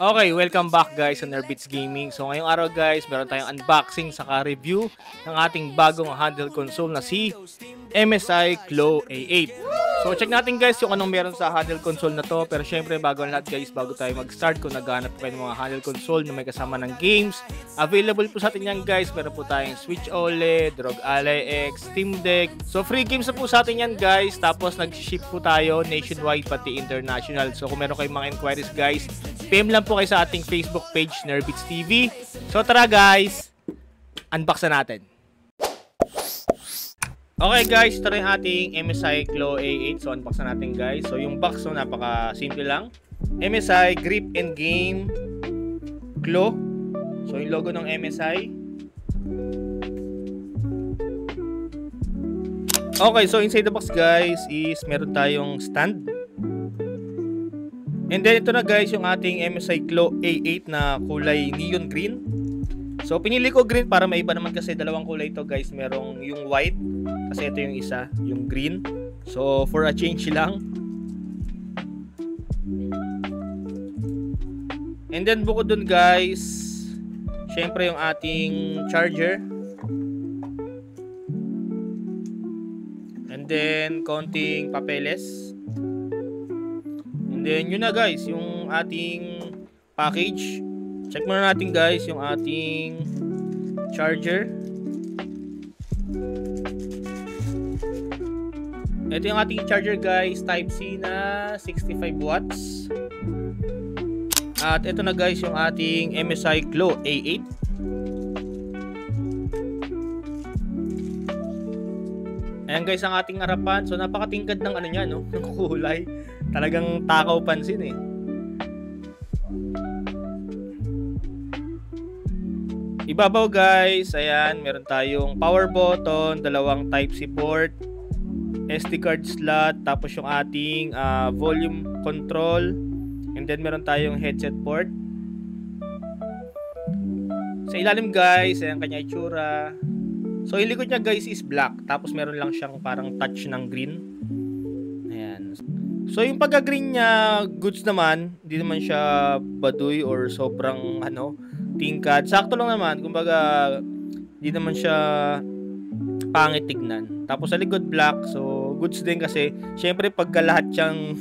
Okay, welcome back guys sa Nerbeats Gaming. So ngayong araw guys, meron tayong unboxing saka review ng ating bagong handheld console na si MSI Claw A8. So check natin guys yung anong meron sa handheld console na to. Pero syempre bago ang lahat guys, bago tayo mag-start, kung naghahanap kayo ng mga handheld console na may kasama ng games, available po sa atin yan guys. Meron po tayong Switch OLED, ROG Ally X, Steam Deck. So free games na po sa atin yan guys. Tapos nag-ship po tayo nationwide pati international. So kung meron kayong mga inquiries guys, PM lang po kayo sa ating Facebook page, Nerbeats TV. So tara guys, unbox na natin. Okay guys, ito na yung ating MSI Claw A8. So unbox na natin guys. So yung box, so napaka-simple lang. MSI Grip and Game Claw. So yung logo ng MSI. Okay, so inside the box guys is meron tayong stand. And then ito na guys yung ating MSI Claw A8 na kulay neon green. So pinili ko green para maiba naman kasi dalawang kulay ito guys. Merong yung white, kasi ito yung isa, yung green. So for a change lang. And then bukod dun guys, syempre yung ating charger. And then konting papeles. And then yun na guys, yung ating package. Check muna natin guys yung ating charger. Ito yung ating charger guys, Type-C na 65 watts. At ito na guys yung ating MSI Claw A8. Ayan guys ang ating harapan. So napakatingkad ng ano niya, no? Ng kulay. Talagang takaw pansin eh. Ibabaw guys, ayan, meron tayong power button, dalawang Type-C port, SD card slot, tapos yung ating volume control, and then meron tayong headset port. Sa ilalim guys, ayan kanya itsura. So yung likod niya guys is black, tapos meron lang siyang parang touch ng green. Ayan. So yung pagka-green niya, goods naman, hindi naman siya baduy or sobrang tingkad. Sakto lang naman, kumbaga hindi naman siya pangit tignan. Tapos sa likod black, so goods din kasi syempre pagka lahat siyang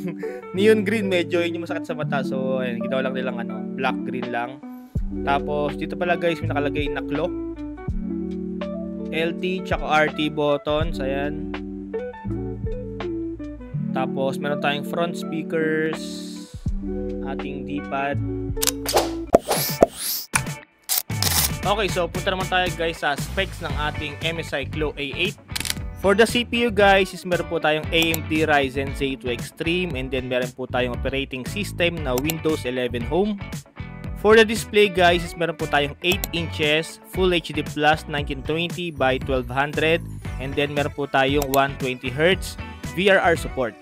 neon green, medyo yun yung masakit sa mata. So ayan, ginawa lang nilang black green lang. Tapos dito pala guys, may nakalagay na Claw, LT tsaka RT buttons, ayan. Tapos meron tayong front speakers, ating D-pad. Okay, so punta naman tayo guys sa specs ng ating MSI Claw A8. For the CPU guys, is meron po tayong AMD Ryzen Z2 Extreme, and then meron po tayong operating system na Windows 11 Home. For the display guys, is meron po tayong 8 inches Full HD Plus 1920 by 1200, and then meron po tayong 120Hz VRR support.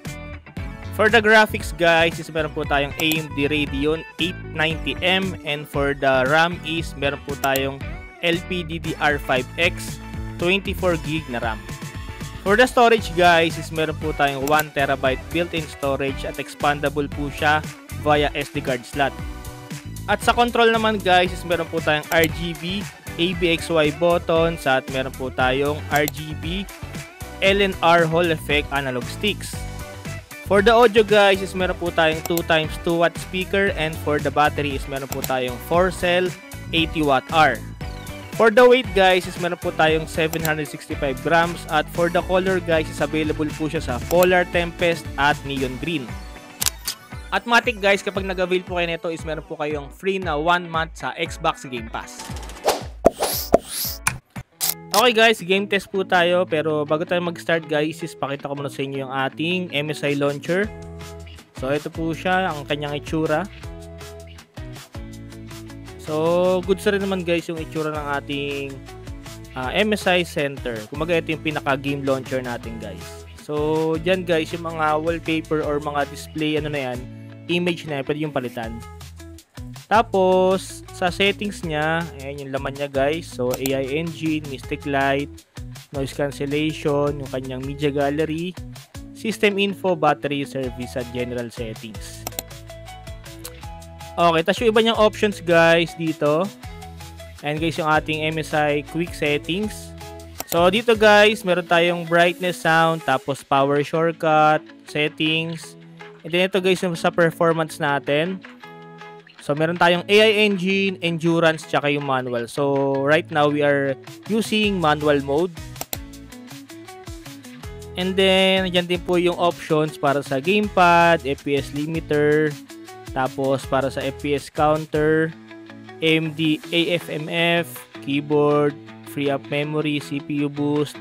For the graphics guys, is meron po tayong AMD Radeon 890M, and for the RAM is meron po tayong LPDDR5X 24GB na RAM. For the storage guys, is meron po tayong 1TB built-in storage at expandable po siya via SD card slot. At sa control naman guys, is meron po tayong RGB, ABXY buttons, at meron po tayong RGB LNR Hall effect analog sticks. For the audio guys, is meron po tayong 2x2 watt speaker, and for the battery is meron po tayong 4-cell 80 watt hour. For the weight guys, is meron po tayong 765 grams, at for the color guys is available po siya sa Polar Tempest at Neon Green. At matik guys, kapag nag-avail po kayo nito is meron po kayong free na 1 month sa Xbox Game Pass. Okay guys, game test po tayo, pero bago tayo mag-start guys, is pakita ko muna sa inyo yung ating MSI launcher. So ito po siya, ang kanyang itsura. So goods rin naman guys yung itsura ng ating MSI Center. Kumaga ito yung pinaka game launcher natin guys. So dyan guys, yung mga wallpaper or mga display na yan, image na yan, pwede yung palitan. Tapos, sa settings niya, ayan yung laman niya guys. So, AI engine, Mystic Light, noise cancellation, yung kanyang media gallery, system info, battery, service, at general settings. Okay, tapos yung iba niyang options guys dito. And guys, yung ating MSI quick settings. So dito guys, meron tayong brightness, sound, tapos power shortcut, settings. And then ito guys, yung sa performance natin. So meron tayong AI engine, endurance, tsaka yung manual. So right now we are using manual mode. And then dyan din po yung options para sa gamepad, FPS limiter, tapos para sa FPS counter, AMD AFMF, keyboard, free up memory, CPU boost,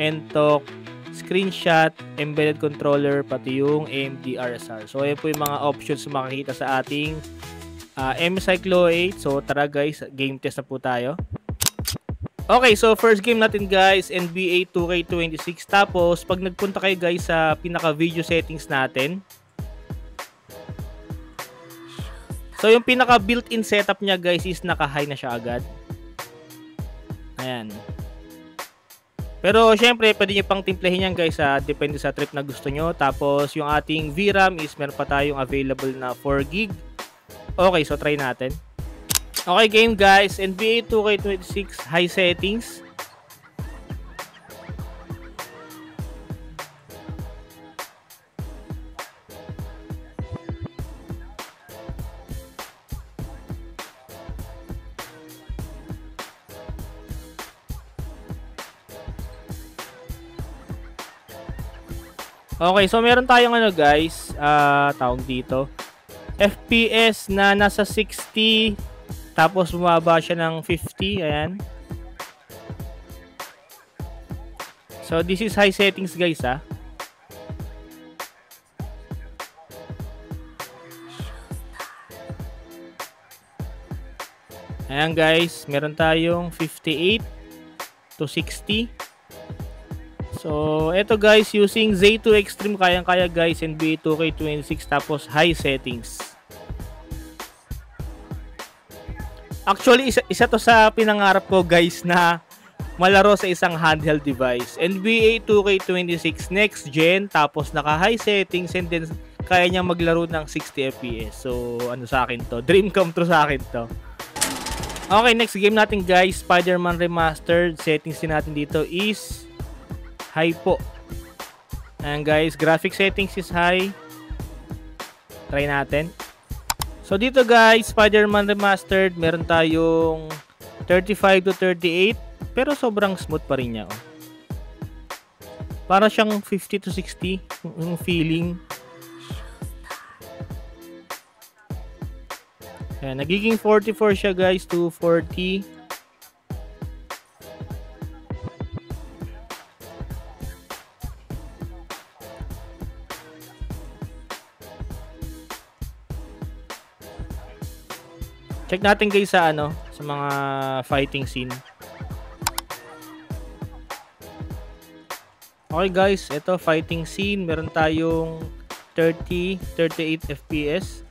NTOC, screenshot, embedded controller, pati yung AMD RSR. So ayan po yung mga options na makikita sa ating MSI Clo 8. So tara guys, game test na po tayo. Okay, so first game natin guys, NBA 2K26. Tapos pag nagpunta kayo guys sa pinaka video settings natin, so yung pinaka built-in setup niya guys is naka-high na siya agad. Ayan. Pero syempre pwede nyo pang timplahin yan guys, depende sa trip na gusto nyo. Tapos yung ating VRAM is meron pa tayong available na 4GB. Okay, so try natin. Okay game guys, NBA 2K26 high settings. Okay, so meron tayong ano guys, tawag dito, FPS na nasa 60, tapos bumaba siya ng 50, ayan. So this is high settings guys Ayan guys, meron tayong 58 to 60. So, eto guys, using Z2 Extreme, kayang-kaya guys, NBA 2K26, tapos high settings. Actually, isa to sa pinangarap ko guys na malaro sa isang handheld device. NBA 2K26 next gen, tapos naka high settings, and then kaya niyang maglaro ng 60 FPS. So, ano sa akin to? Dream come true sa akin to. Okay, next game natin guys, Spider-Man Remastered. Settings din natin dito is high po. Ayan guys, graphic settings is high. Try natin. So dito guys, Spider-Man Remastered, meron tayong 35 to 38, pero sobrang smooth pa rin niya. Para siyang 50 to 60 yung feeling. Ayan, nagiging 44 siya guys to 40. Check natin guys sa sa mga fighting scene. Okay guys, ito fighting scene, meron tayong 30, 38 FPS.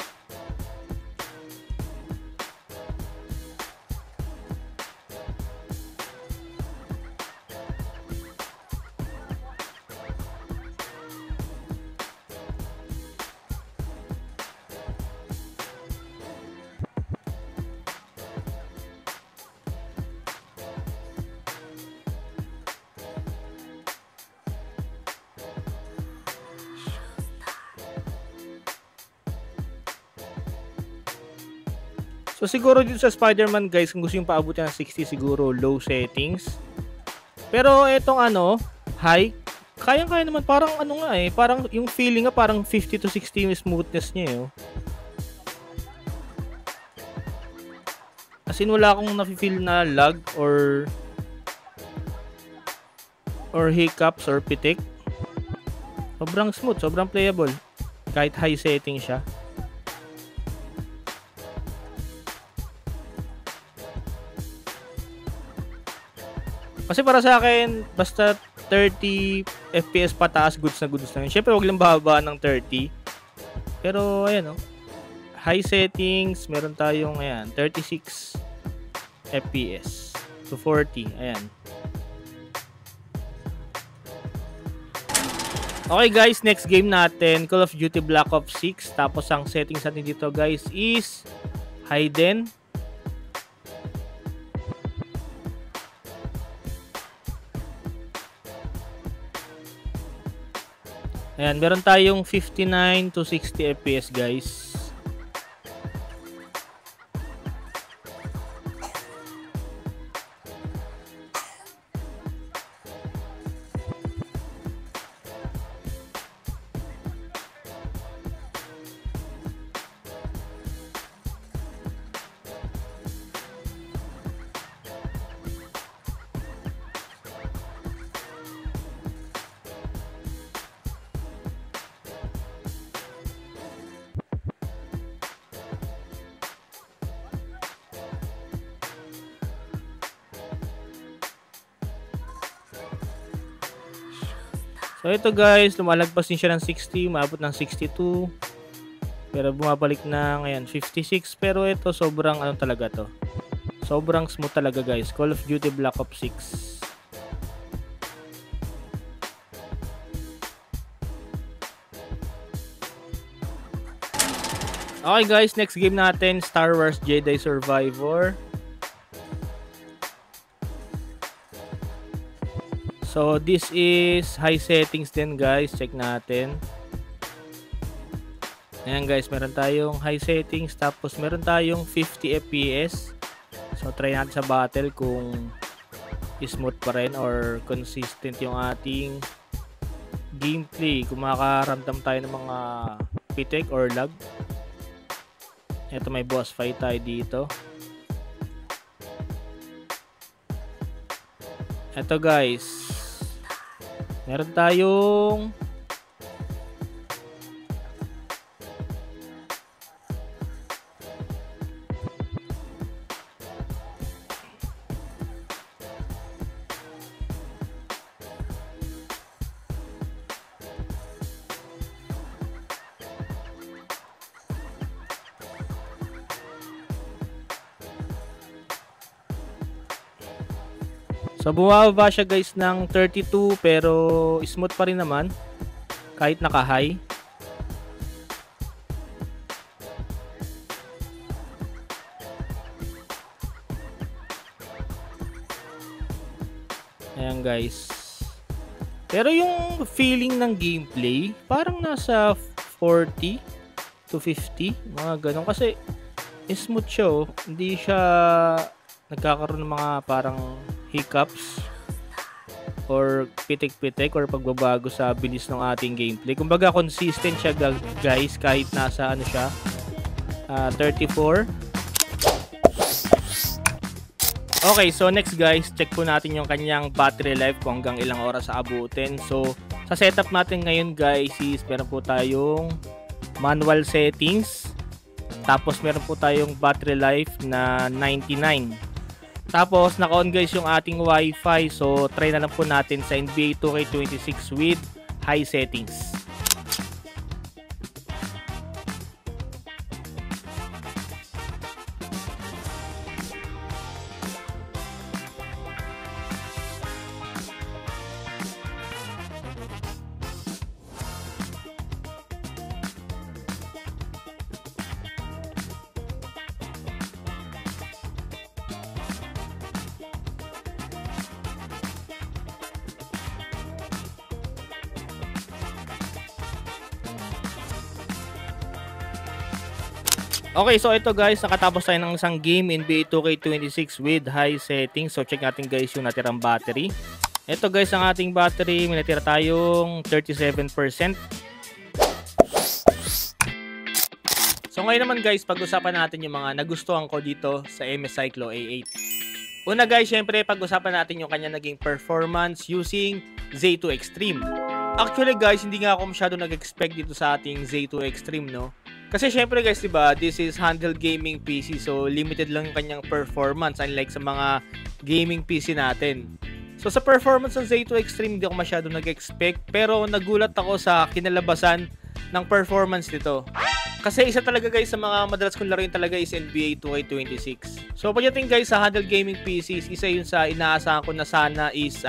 So siguro dito sa Spider-Man guys, kung gusto yung paabutin ng 60, siguro low settings. Pero etong high, kayang-kaya naman, parang parang yung feeling nga parang 50 to 60 yung smoothness niya As in, wala akong nafe-feel na lag or hiccups or pitik. Sobrang smooth, sobrang playable kahit high setting siya. Kasi para sa akin, basta 30 FPS pataas, goods na goods na yun. Siyempre, wag lang bababa ng 30. Pero, ayan high settings, meron tayong, 36 FPS to 40. Ayan. Okay guys, next game natin, Call of Duty Black Ops 6. Tapos ang settings natin dito guys is hidden. Ayan, meron tayong 59 to 60 FPS guys. So ito guys, lumalagpas din siya ng 60, maabot ng 62. Pero bumabalik na ngayon 56, pero ito sobrang ano talaga to. Sobrang smooth talaga guys. Call of Duty Black Ops 6. Okay guys, next game natin, Star Wars Jedi Survivor. So this is high settings din guys, check natin. Ayan guys, meron tayong high settings, tapos meron tayong 50 FPS. So try natin sa battle kung smooth pa rin or consistent yung ating gameplay, kung makakaramdam tayo ng mga pitik or lag. Ito, may boss fight tayo dito. Ito guys, meron tayong so bumababa siya guys ng 32, pero smooth pa rin naman kahit naka-high. Ayan guys. Pero yung feeling ng gameplay parang nasa 40 to 50, mga ganun, kasi smooth siya, oh. Hindi siya nagkakaroon ng mga parang hiccups or pitik-pitik or pagbabago sa bilis ng ating gameplay. Kumbaga consistent siya guys kahit nasa ano siya, 34. Okay, so next guys, check po natin yung kanyang battery life kung hanggang ilang oras sa abutin. So sa setup natin ngayon guys is meron po tayong manual settings, tapos meron po tayong battery life na 99. Tapos naka-on guys yung ating Wi-Fi, so try na lang po natin sa NBA 2K26 with high settings. Okay, so ito guys, nakatapos tayo ng isang game NBA 2K26 with high settings. So check natin guys yung natirang battery. Ito guys ang ating battery, may natira tayong 37%. So ngayon naman guys, pag-usapan natin yung mga nagustuhan ko dito sa MS Cyclo A8. Una guys, syempre pag-usapan natin yung kanya naging performance using Z2 Extreme. Actually guys, hindi nga ako masyado nag-expect dito sa ating Z2 Extreme, no? Kasi syempre guys, diba, this is handheld gaming PC, so limited lang yung kanyang performance unlike sa mga gaming PC natin. So sa performance ng Z2 Extreme, hindi ako masyado nag-expect, pero nagulat ako sa kinalabasan ng performance nito. Kasi isa talaga guys sa mga madalas kong laruin talaga is NBA 2K26. So pagdating guys sa handheld gaming PCs, isa yun sa inaasahan ko na sana is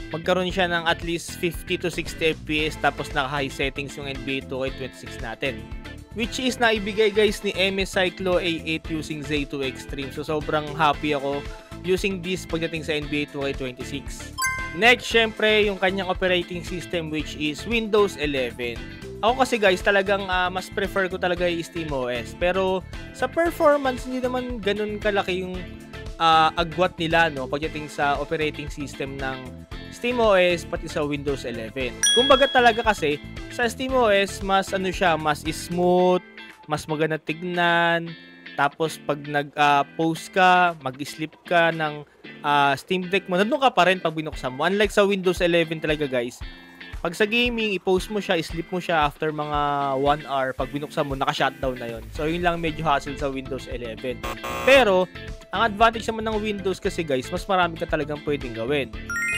magkaroon siya ng at least 50 to 60 FPS tapos naka-high settings yung NBA 2K26 natin. Which is naibigay guys ni MSI Klo A8 using Z2 Extreme. So sobrang happy ako using this pagdating sa NBA 2K26. Next, syempre, yung kanyang operating system which is Windows 11. Ako kasi guys, talagang mas prefer ko talaga yung SteamOS. Pero sa performance, hindi naman ganun kalaki yung agwat nila, no, pagdating sa operating system ng SteamOS pati sa Windows 11. Kumbaga talaga kasi sa SteamOS mas siya, mas smooth, mas maganda tignan. Tapos pag nag-post ka, mag-sleep ka ng Steam Deck mo, nandun ka pa rin pag binuksan mo. Unlike sa Windows 11 talaga guys, pag sa gaming, i-post mo siya, i-sleep mo siya after mga 1 hour, pag binuksan mo, naka-shutdown na yon. So yun lang medyo hassle sa Windows 11. Pero ang advantage naman ng Windows kasi guys, mas marami ka talagang pwedeng gawin.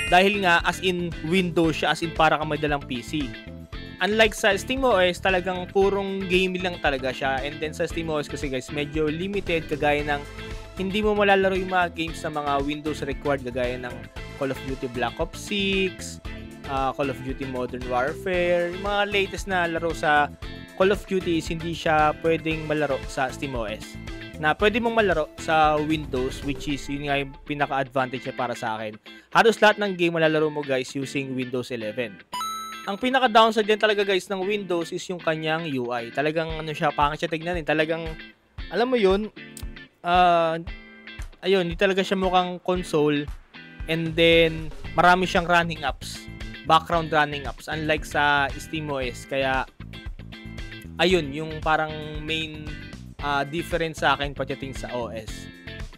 Dahil nga as in Windows siya, as in para ka may dalang PC. Unlike sa SteamOS, talagang purong gaming lang talaga siya. And then sa SteamOS kasi guys, medyo limited, kagaya ng hindi mo malalaro yung mga games na mga Windows required, kagaya ng Call of Duty Black Ops 6, Call of Duty Modern Warfare. Yung mga latest na laro sa Call of Duty is hindi siya pwedeng malaro sa SteamOS. Na pwede mong malaro sa Windows, which is yun nga yung pinaka-advantage niya para sa akin. Halos lahat ng game malalaro mo guys using Windows 11. Ang pinaka-downside din talaga guys ng Windows is yung kanyang UI. Talagang siya, pangit siya tignan. Talagang, alam mo yun, ayun, hindi talaga siya mukhang console. And then, marami siyang running apps. Background running apps. Unlike sa SteamOS. Kaya, ayun, yung parang main difference sa akin pagdating sa OS.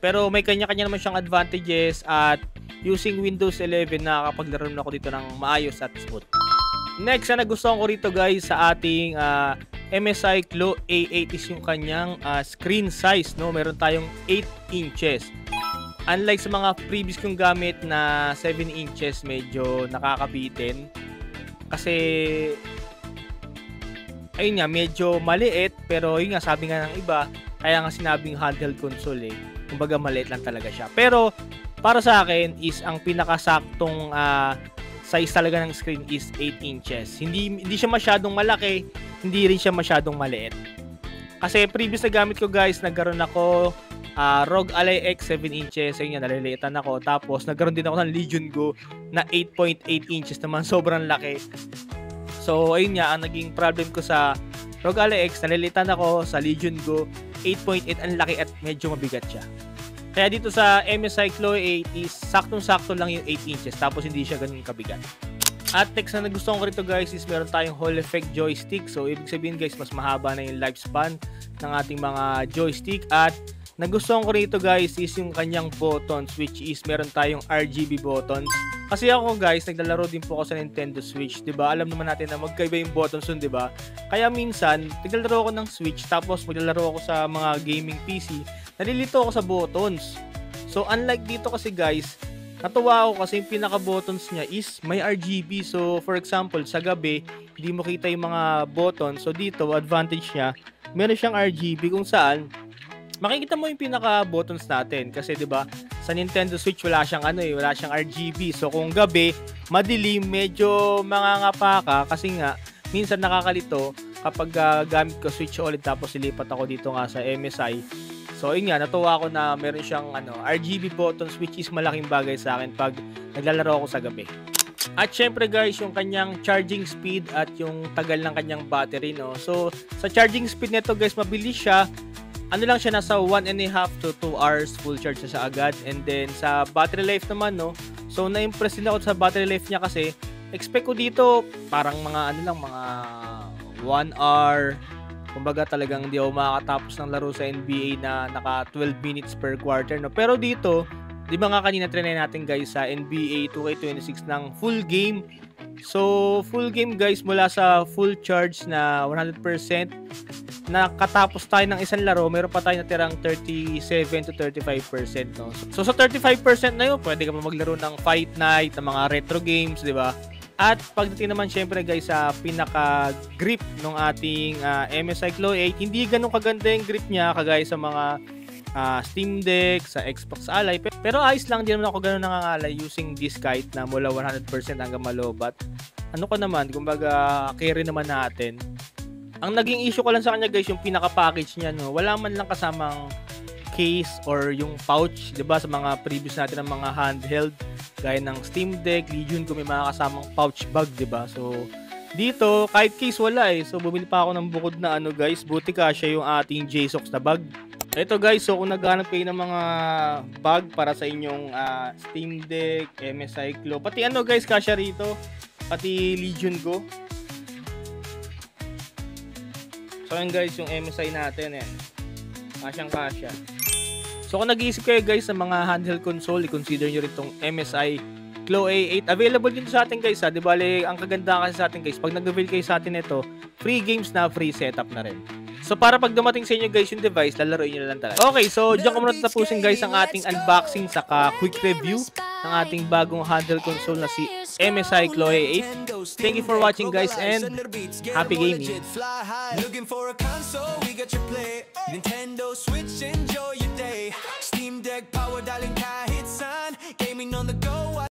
Pero may kanya-kanya naman siyang advantages at using Windows 11 nakakapaglaro na ako dito ng maayos at smooth. Next na nagustuhan ko rito guys sa ating MSI Klo A8 is yung kanyang screen size, no? Meron tayong 8 inches. Unlike sa mga previous kong gamit na 7 inches, medyo nakakabitin. Kasi ayun nga, medyo maliit, pero yun nga, sabi nga ng iba, kaya nga sinabing handheld console eh. Kumbaga maliit lang talaga siya. Pero para sa akin is ang pinakasaktong size talaga ng screen is 8 inches. Hindi siya masyadong malaki, hindi rin siya masyadong maliit. Kasi previous na gamit ko guys, nagkaroon ako ROG Ally X 7 inches, ayun nga, naliliitan ako. Tapos nagkaroon din ako ng Legion Go na 8.8 inches naman, sobrang laki. So ayun nga, ang naging problem ko sa ROG Ally X, nalilitan ako. Sa Legion Go 8.8, ang laki at medyo mabigat siya. Kaya dito sa MSI Klo A8 is saktong-sakto lang yung 8 inches, tapos hindi siya ganun kabigat. At next na nagustuhan ko rito guys is meron tayong Hall Effect joystick. So ibig sabihin guys, mas mahaba na yung lifespan ng ating mga joystick. At nagustuhan ko rito guys is yung kanyang buttons, which is meron tayong RGB buttons. Kasi ako guys, naglalaro din po ako sa Nintendo Switch, 'di ba? Alam naman natin na magkaiba yung buttons dun, 'di ba? Kaya minsan, naglalaro ako ng Switch tapos maglalaro ako sa mga gaming PC, nalilito ako sa buttons. So unlike dito kasi guys, natuwa ako kasi yung pinaka-buttons niya is may RGB. So for example, sa gabi, hindi mo kita yung mga buttons. So dito, advantage niya, meron siyang RGB kung saan makikita mo yung pinaka-buttons natin. Kasi 'di ba, sa Nintendo Switch wala siyang wala siyang RGB. So kung gabi, madilim, medyo mangangapa ka kasi nga minsan nakakalito kapag gamit ko Switch OLED tapos ilipat ako dito nga sa MSI. So yun nga, natuwa ako na meron siyang RGB buttons, which is malaking bagay sa akin pag naglalaro ako sa gabi. At syempre guys, yung kanyang charging speed at yung tagal ng kanyang battery, no. So sa charging speed nito guys, mabilis siya. Lang siya, nasa 1.5 to 2 hours full charge na siya agad. And then sa battery life naman, no. So na-impress din ako sa battery life niya kasi expect ko dito parang mga mga 1 hour. Kumbaga talagang hindi ako makakatapos ng laro sa NBA na naka 12 minutes per quarter, no. Pero dito, di ba nga kanina trinay natin guys sa NBA 2K26 ng full game. So full game guys, mula sa full charge na 100%, nakatapos tayo ng isang laro, meron pa tayo natirang 37 to 35%, no. So sa 35% na yun, pwede ka pa maglaro ng fight night, ng mga retro games, di ba? At pagdating naman syempre guys sa pinaka-grip ng ating MSI Klo A8, hindi ganun kaganda yung grip niya kagaya sa mga Steam Deck, sa Xbox Ally. Pero ayos lang, din naman ako ganun nangangalay using this kahit na mula 100% hanggang malobat. Ano ko naman, kumbaga carry naman natin. Ang naging issue ko lang sa kanya guys, yung pinaka-package niya, no, wala man lang kasamang case or yung pouch, 'di ba, sa mga previous natin ng mga handheld gaya ng Steam Deck, Legion, kung may mga kasamang pouch bag, 'di ba? So dito kahit case wala eh. So bumili pa ako ng bukod na ano guys, buti kasya yung ating JSOX na bag. Ito guys, so kung naghahanap kayo ng mga bag para sa inyong Steam Deck, MSI Claw, pati ano guys, kasya rito, pati Legion Go. So yun guys, yung MSI natin yan, kasyang kasya. So kung nag-iisip kayo guys sa mga handheld console, i-consider nyo rin itong MSI Claw A8. Available din sa atin guys ha. Di bale, ang kagandahan kasi sa atin guys, pag nag-avail kayo sa atin ito, free games na, free setup na rin. So para pag dumating sa inyo guys yung device, lalaroin nyo na lang talaga. Okay, so diyan ko muna tatapusin guys ang ating unboxing saka quick review ng ating bagong handheld console na si MSI Claw A8. Thank you for watching guys and happy gaming. Looking for a console, we got your play. Nintendo Switch, enjoy your day. Steam Deck, power dialing kahit saan. Gaming on the go.